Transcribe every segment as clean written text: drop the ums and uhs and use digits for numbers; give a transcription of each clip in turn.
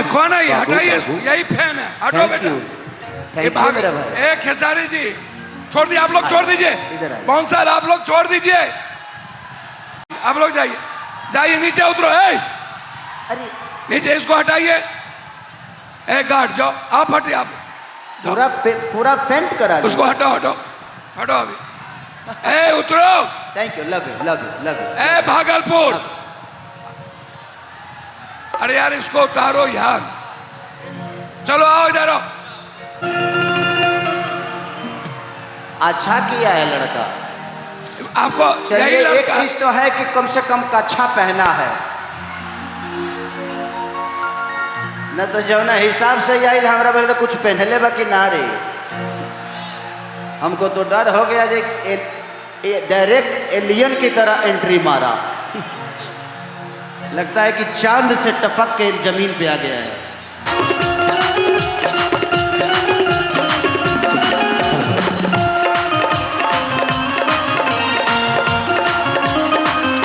देखो ना, ये हटाइए, यही फैन है, हटो बेटा। ये भाग, ए खेसारी जी छोड़ दिए, आप लोग छोड़ दीजिए। कौन सर, आप लोग छोड़ दीजिए, आप लोग जाइए, जाइए नीचे उतरो। अरे नीचे इसको हटाइए। गार्ड जाओ, आप हटिए, आप पूरा पेंट करा उसको हटाओ, हटाओ, हटो अभी। उतरो। Thank you, love you, love you, love you. Bhagalpur, अरे यार इसको उतारो यार, चलो आओ इधर आओ। अच्छा किया है लड़का, आपको चलिए एक चीज तो है कि कम से कम कच्छा पहना है, न तो जो ना हिसाब से आई हमारा बोले तो कुछ पहनले बाकी ना रे। हमको तो डर हो गया जे डायरेक्ट एलियन की तरह एंट्री मारा। लगता है कि चांद से टपक के जमीन पे आ गया है।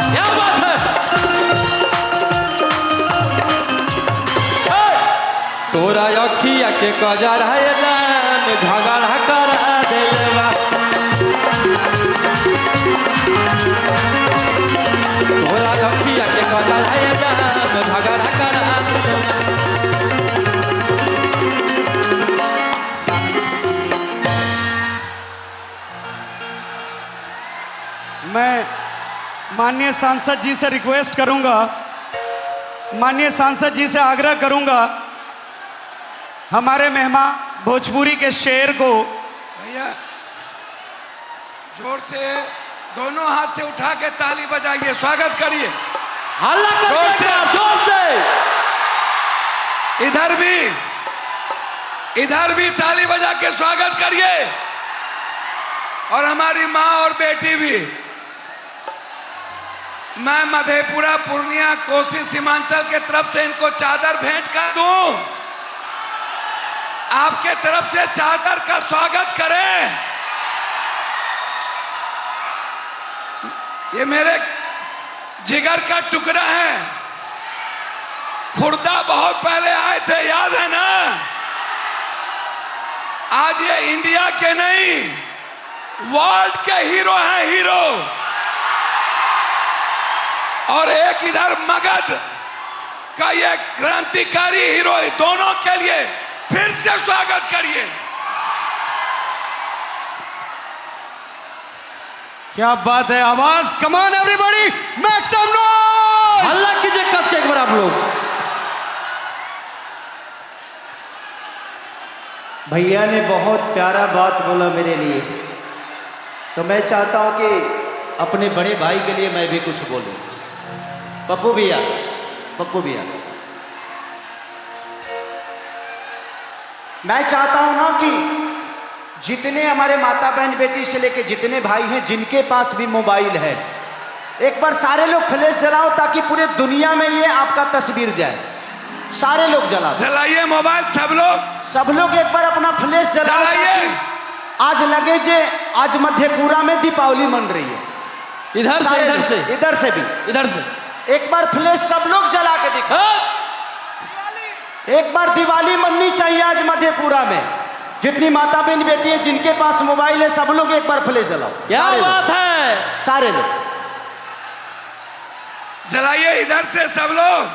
क्या बात है? तोरा अखिया के कजर है जान झगड़ा करा देलवा, तोरा अखिया के कजर है जान झगड़ा करा देलवा। मैं माननीय सांसद जी से रिक्वेस्ट करूंगा, माननीय सांसद जी से आग्रह करूंगा, हमारे मेहमान भोजपुरी के शेर को भैया जोर से दोनों हाथ से उठा के ताली बजाइए, स्वागत करिए, हल्ला जोर से, जोर से। इधर भी ताली बजा के स्वागत करिए, और हमारी माँ और बेटी भी। मैं मधेपुरा, पूर्णिया, कोसी, सीमांचल के तरफ से इनको चादर भेंट कर दूं, आपके तरफ से चादर का स्वागत करें। ये मेरे जिगर का टुकड़ा है, खुर्दा बहुत पहले आए थे, याद है ना? आज ये इंडिया के नहीं वर्ल्ड के हीरो हैं, हीरो। और एक इधर मगध का ये क्रांतिकारी हीरो, दोनों के लिए फिर से स्वागत करिए। क्या बात है, आवाज, come on everybody, make some noise, हल्ला कीजिए कस के एक बार आप लोग। भैया ने बहुत प्यारा बात बोला मेरे लिए, तो मैं चाहता हूं कि अपने बड़े भाई के लिए मैं भी कुछ बोलूं। पप्पू भैया, पप्पू भैया, मैं चाहता हूं ना कि जितने हमारे माता बहन बेटी से लेके जितने भाई हैं जिनके पास भी मोबाइल है, एक बार सारे लोग फ्लैश जलाओ ताकि पूरे दुनिया में ये आपका तस्वीर जाए। सारे लोग जलाइए मोबाइल, सब लोग एक बार अपना फ्लैश जलाइए। आज लगे जे आज मधेपुरा में दीपावली मन रही है। इधर से एक बार फ्लैश सब लोग जला के दिखा। एक बार दिवाली मननी चाहिए आज मधेपुरा में। जितनी माता बहन बेटी है जिनके पास मोबाइल है, सब लोग एक बार फ्लैश जलाओ। क्या बात है, सारे लोग जलाइए, इधर से सब लोग।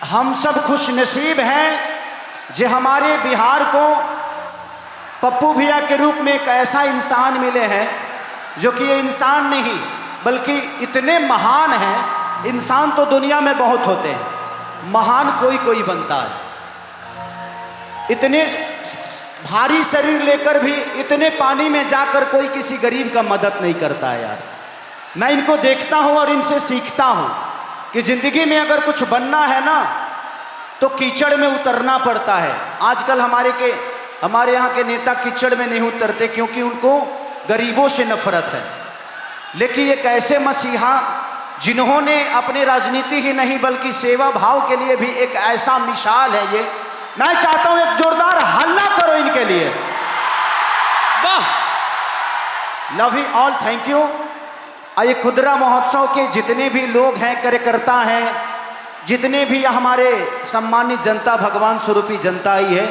हम सब खुश नसीब हैं जो हमारे बिहार को पप्पू भैया के रूप में एक ऐसा इंसान मिले हैं जो कि ये इंसान नहीं बल्कि इतने महान हैं। इंसान तो दुनिया में बहुत होते हैं, महान कोई कोई बनता है। इतने भारी शरीर लेकर भी इतने पानी में जाकर कोई किसी गरीब का मदद नहीं करता है यार। मैं इनको देखता हूँ और इनसे सीखता हूँ कि ज़िंदगी में अगर कुछ बनना है ना तो कीचड़ में उतरना पड़ता है। आजकल हमारे यहाँ के नेता कीचड़ में नहीं उतरते क्योंकि उनको गरीबों से नफरत है। लेकिन एक ऐसे मसीहा जिन्होंने अपने राजनीति ही नहीं बल्कि सेवा भाव के लिए भी एक ऐसा मिसाल है ये। मैं चाहता हूँ एक जोरदार हल्ला करो इनके लिए। वाह, love you all, thank you. ये खुदरा महोत्सव के जितने भी लोग हैं, कार्यकर्ता हैं, जितने भी हमारे सम्मानित जनता, भगवान स्वरूपी जनता आई है,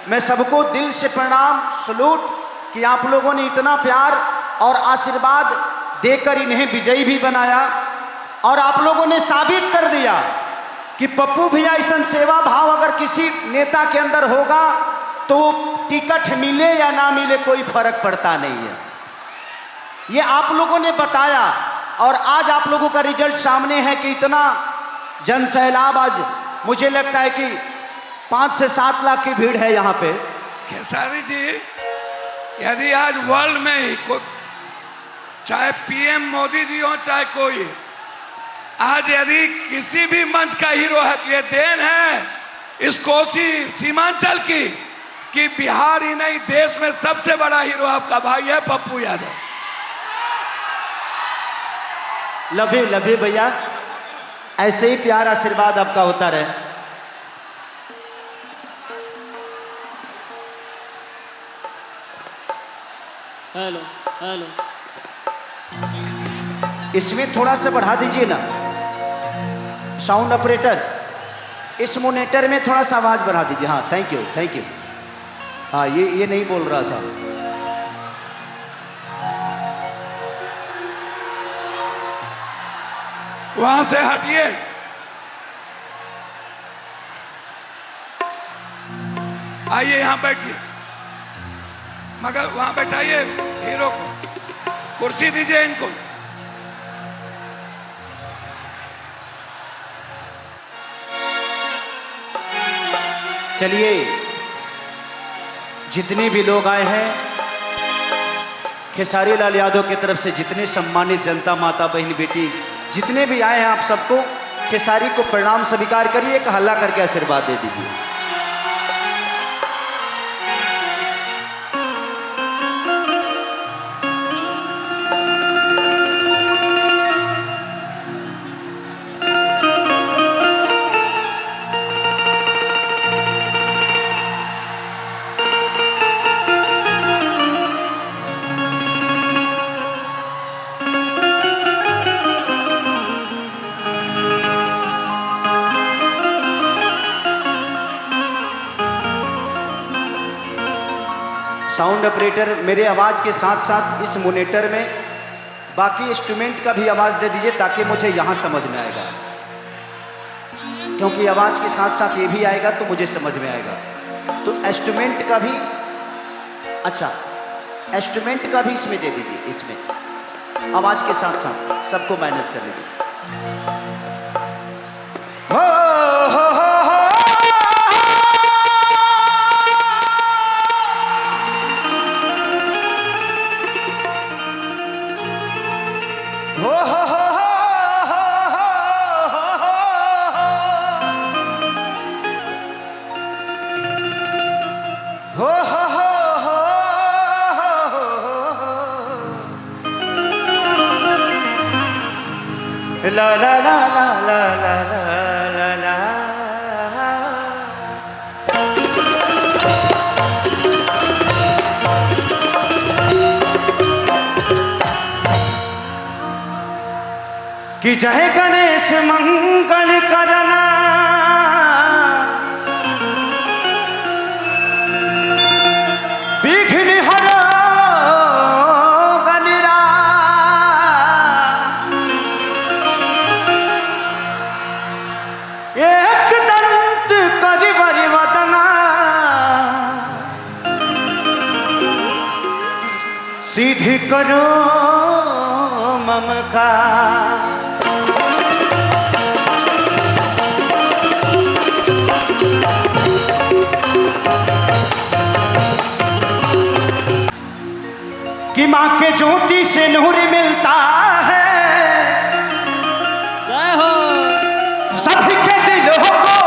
मैं सबको दिल से प्रणाम, सलूट कि आप लोगों ने इतना प्यार और आशीर्वाद देकर इन्हें विजयी भी बनाया और आप लोगों ने साबित कर दिया कि पप्पू भैया ऐसा सेवा भाव अगर किसी नेता के अंदर होगा तो टिकट मिले या ना मिले कोई फर्क पड़ता नहीं है। ये आप लोगों ने बताया और आज आप लोगों का रिजल्ट सामने है कि इतना जन सैलाब, आज मुझे लगता है कि 5 से 7 लाख की भीड़ है यहाँ पे। खेसारी जी, यदि आज वर्ल्ड में ही चाहे पीएम मोदी जी हो चाहे कोई, आज यदि किसी भी मंच का हीरो है तो ये देन है इस कोसी सीमांचल की कि बिहार ही नहीं देश में सबसे बड़ा हीरो आपका भाई है पप्पू यादव। लभे भैया, ऐसे ही प्यार आशीर्वाद आपका होता रहे। हेलो हेलो, इसमें थोड़ा सा बढ़ा दीजिए ना साउंड ऑपरेटर, इस मोनेटर में थोड़ा सा आवाज बढ़ा दीजिए। हाँ, थैंक यू थैंक यू। हाँ, ये नहीं बोल रहा था। वहां से हटिए। आइए यहां बैठिए, मगर वहां बैठाइए हीरो को, कुर्सी दीजिए इनको। चलिए, जितने भी लोग आए हैं, खेसारी लाल यादव की तरफ से जितने सम्मानित जनता, माता, बहन, बेटी जितने भी आए हैं, आप सबको खेसारी को प्रणाम स्वीकार करिए, एक हल्ला करके आशीर्वाद दे दीजिए। साउंड ऑपरेटर, मेरे आवाज़ के साथ साथ इस मोनेटर में बाकी इंस्ट्रूमेंट का भी आवाज़ दे दीजिए ताकि मुझे यहाँ समझ में आएगा, क्योंकि आवाज़ के साथ साथ ये भी आएगा तो मुझे समझ में आएगा। तो इंस्ट्रूमेंट का भी, अच्छा इंस्ट्रूमेंट का भी इसमें दे दीजिए, इसमें आवाज़ के साथ साथ सबको मैनेज कर लीजिए। ला ला ला ला ला ला ला ला कि जय गणेश मंगल करना, विघ्न हरो गणरा, एक दंत करिवर वदना, सिद्धि करो मम का। कि माँ के ज्योति से नूर मिलता है, जय हो। सबके दिलों को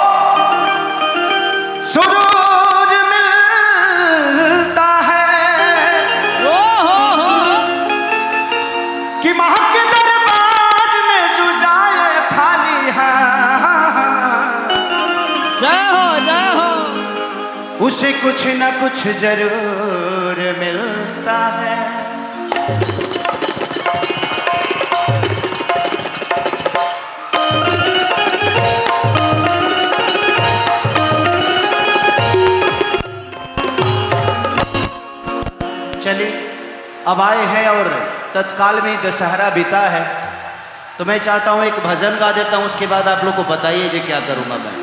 सुरूर मिलता है। हो। कि माँ के दरबार में जो जाए खाली हाथ, जय हो, उसे कुछ न कुछ जरूर मिलता है। अब आए हैं और तत्काल में ही दशहरा बीता है, तो मैं चाहता हूं एक भजन गा देता हूं, उसके बाद आप लोग को बताइए कि क्या करूंगा मैं।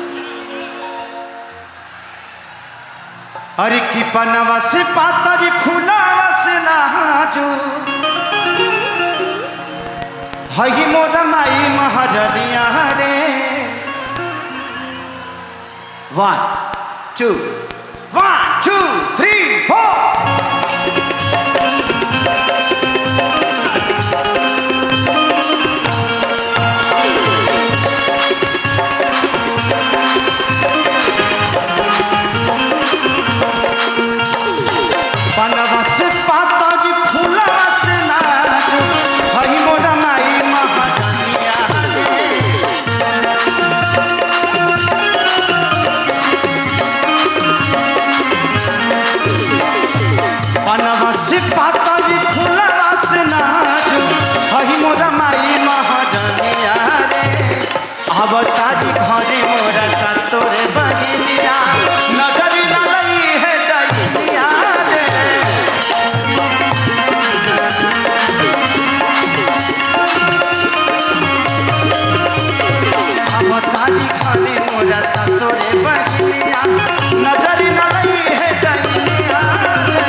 अरे की पनवा से पातरी फूलावा से नहाजू हई मोरा माई महारनिया रे। 1 2 1 2 3 4 पनवा से पातरी फूलवा से नाचू हई मोरा माई महारनिया पनवा से पातरी फूलवा से नाचू हई मोरा माई महारनिया रे। अवतारी घरे मोरा सतोरे बनिया नजरी लई है दैनिया रे। अवतारी घरे मोरा सतोरे बनिया नजरी लई है दैनिया रे।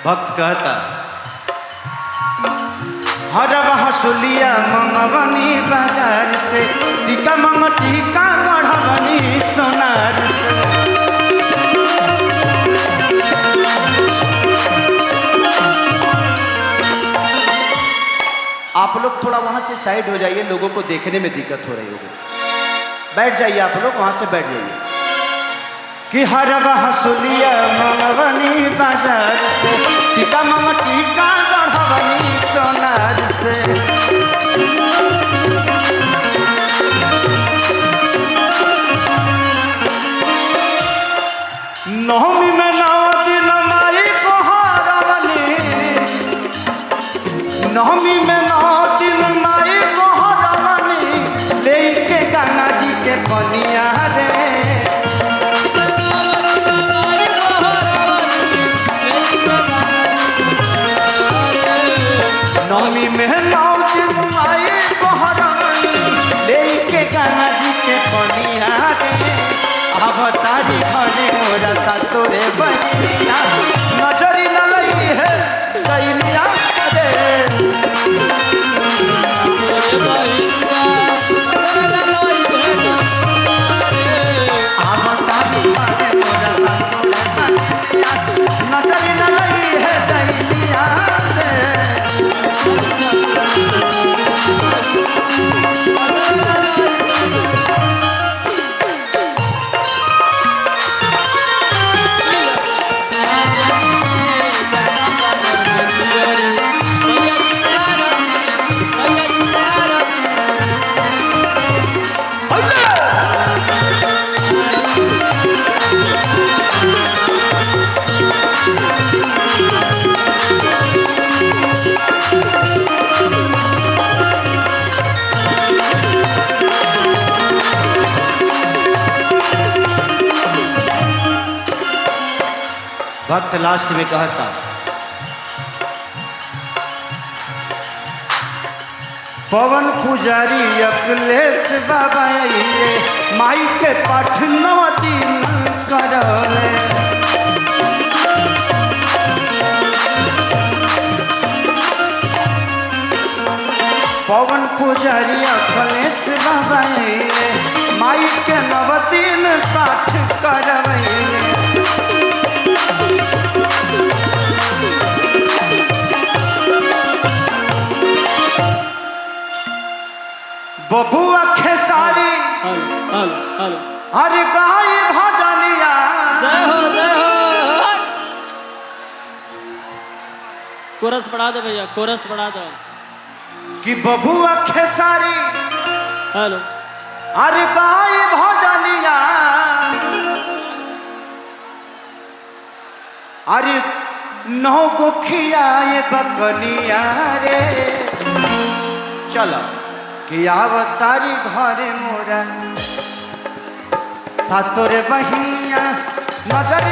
भक्त कहता हरब हसुलिया मंगवनी बाजार से टीका मंग टीका गढ़वनी सोनार से। आप लोग थोड़ा वहां से साइड हो जाइए, लोगों को देखने में दिक्कत हो रही होगी। बैठ जाइए आप लोग, वहां से बैठ जाइए। कि हरब हसुलिया मंगवनी बाजार से टीका मंग टीका गढ़वनी सोनार से। नवमी में 9 दिन माई को हरवनी, नवमी में 9 दिन माई को हरवनी लेके गंगा जी के पनिया रे। नवमी में 9 दिन माई को हरवनी लेके गंगा जी के पनिया रे। अवतारी घरे मोरा सतोरे बनिया नजरी न लई है दैनिया रे। अवतारी घरे मोरा सतोरे बनिया नजरी न लई है दैनिया रे। भक्त लास्ट में कहता पवन पुजारी अखिलेश बाबा आइले माई के पाठ 9 दिन करले। पवन पुजारी अखिलेश बाबा आइले माई के नवतीन पाठ करवैले बबुआ खेसारी हेलो हेलो हेलो अरे गाय भजनिया जय हो कोरस पढ़ा दो भैया कोरस पढ़ा दो कि बबुआ खेसारी हेलो अरे गाय भजनिया अरे 9 गो खियाए बकनिया रे चलो कि आवतारी घरे मोरा सातोरे बहिनिया नजर